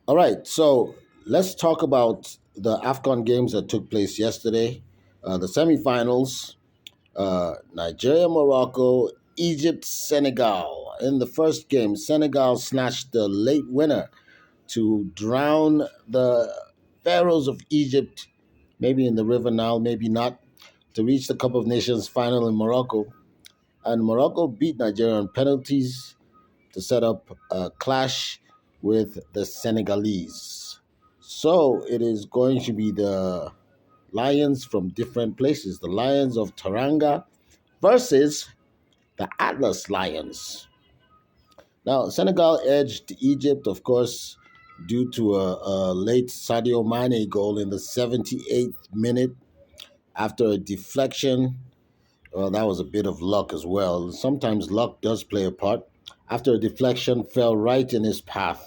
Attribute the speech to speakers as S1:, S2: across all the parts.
S1: All right, so let's talk about the Afcon games that took place yesterday. The semifinals, Nigeria, Morocco, Egypt, Senegal. In the first game, Senegal snatched the late winner to drown the Pharaohs of Egypt, maybe in the River Nile, maybe not, to reach the Cup of Nations final in Morocco. And Morocco beat Nigeria on penalties to set up a clash with the Senegalese. So it is going to be the Lions from different places, the Lions of Taranga versus the Atlas Lions. Now, Senegal edged Egypt, of course, due to a late Sadio Mane goal in the 78th minute after a deflection. Well, that was a bit of luck as well. Sometimes luck does play a part. After a deflection fell right in his path,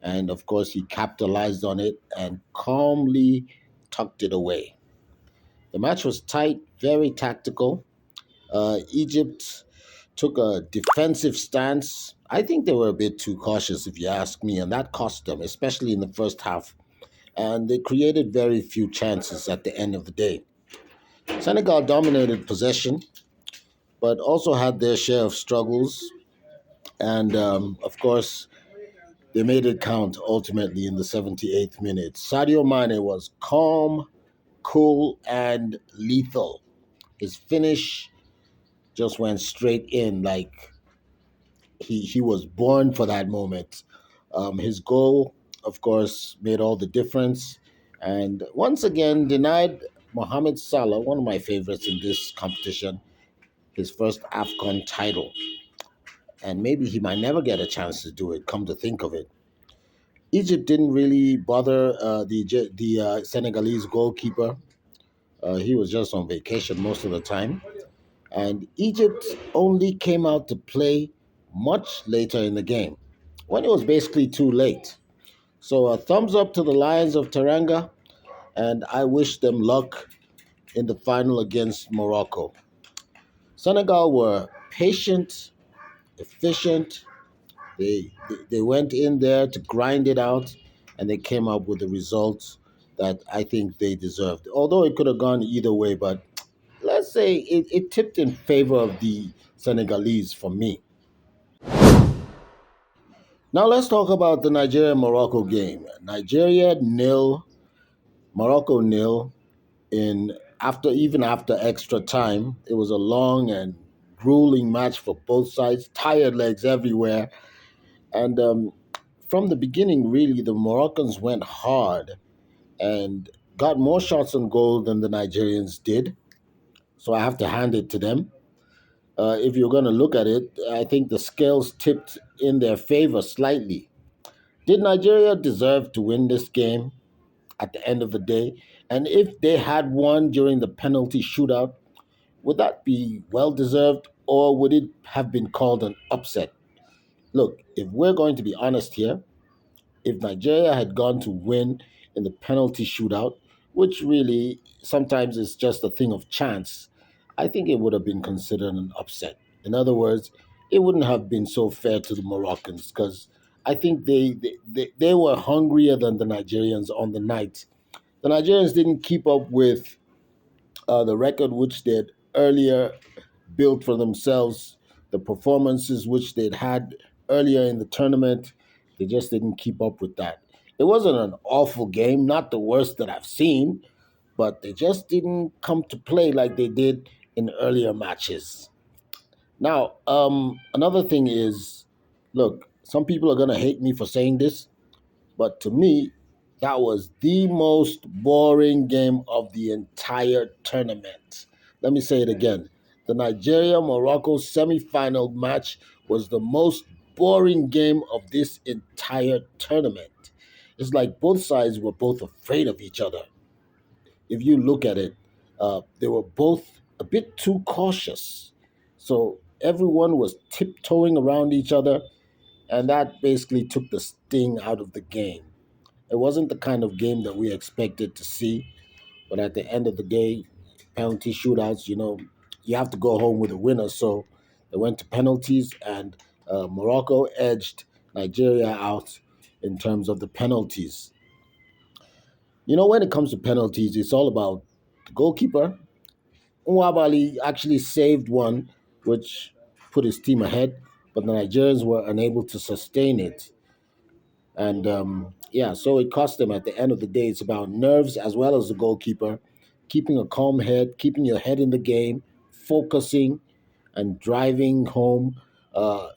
S1: and of course, he capitalized on it and calmly tucked it away. The match was tight, very tactical. Egypt took a defensive stance. I think they were a bit too cautious, if you ask me, and that cost them, especially in the first half. And they created very few chances at the end of the day. Senegal dominated possession, but also had their share of struggles. And of course, they made it count ultimately in the 78th minute. Sadio Mane was calm, cool, and lethal. His finish just went straight in like he was born for that moment. His goal, of course, made all the difference. And once again, denied Mohamed Salah, one of my favorites in this competition, his first Afcon title. And maybe he might never get a chance to do it, come to think of it. Egypt didn't really bother the Senegalese goalkeeper. He was just on vacation most of the time. And Egypt only came out to play much later in the game, when it was basically too late. So a thumbs up to the Lions of Teranga, and I wish them luck in the final against Morocco. Senegal were patient, efficient. They went in there to grind it out, and they came up with the results that I think they deserved. Although it could have gone either way, but let's say it tipped in favor of the Senegalese for me. Now let's talk about the Nigeria Morocco game. Nigeria nil, Morocco nil. In after extra time, it was a long and grueling match for both sides. Tired legs everywhere, and from the beginning, really, the Moroccans went hard and got more shots on goal than the Nigerians did. So I have to hand it to them. If you're going to look at it, I think the scales tipped in their favor slightly. Did Nigeria deserve to win this game at the end of the day? And if they had won during the penalty shootout, would that be well deserved or would it have been called an upset? Look, if we're going to be honest here, if Nigeria had gone to win in the penalty shootout, which really sometimes is just a thing of chance, I think it would have been considered an upset. In other words, it wouldn't have been so fair to the Moroccans because I think they were hungrier than the Nigerians on the night. The Nigerians didn't keep up with the record which they'd earlier built for themselves, the performances which they'd had earlier in the tournament. They just didn't keep up with that. It wasn't an awful game, not the worst that I've seen, but they just didn't come to play like they did in earlier matches. Now, another thing is, look, some people are going to hate me for saying this, but to me, that was the most boring game of the entire tournament. Let me say it again. The Nigeria Morocco semifinal match was the most boring game of this entire tournament. It's like both sides were both afraid of each other. If you look at it, they were both a bit too cautious. So everyone was tiptoeing around each other, and that basically took the sting out of the game. It wasn't the kind of game that we expected to see, but at the end of the day, penalty shootouts, you have to go home with a winner. So they went to penalties, and Morocco edged Nigeria out in terms of the penalties. You know, when it comes to penalties, it's all about the goalkeeper. Nwabali actually saved one, which put his team ahead, but the Nigerians were unable to sustain it. And yeah, so it cost them at the end of the day. It's about nerves as well as the goalkeeper, keeping a calm head, keeping your head in the game, focusing, and driving home, uh,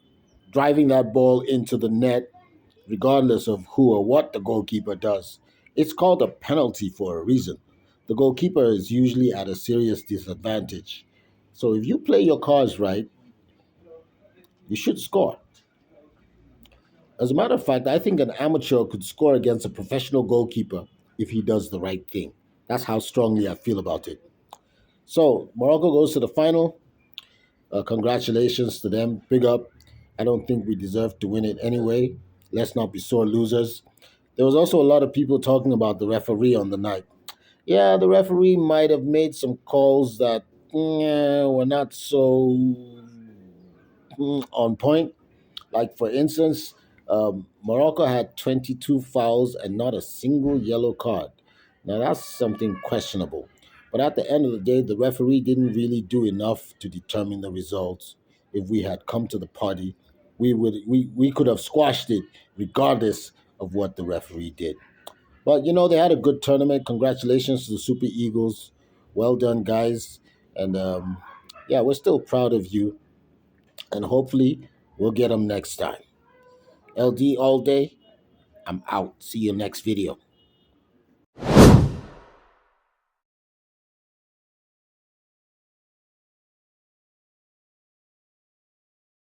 S1: driving that ball into the net, regardless of who or what the goalkeeper does. It's called a penalty for a reason. The goalkeeper is usually at a serious disadvantage. So if you play your cards right, you should score. As a matter of fact, I think an amateur could score against a professional goalkeeper if he does the right thing. That's how strongly I feel about it. So Morocco goes to the final. Congratulations to them. Big up. I don't think we deserve to win it anyway. Let's not be sore losers. There was also a lot of people talking about the referee on the night. Yeah, the referee might have made some calls that were not so on point. Like, for instance, Morocco had 22 fouls and not a single yellow card. Now, that's something questionable. But at the end of the day, the referee didn't really do enough to determine the results. If we had come to the party, we could have squashed it regardless of what the referee did. But, they had a good tournament. Congratulations to the Super Eagles. Well done, guys. And yeah, we're still proud of you. And hopefully, we'll get them next time. LD all day. I'm out. See you next video.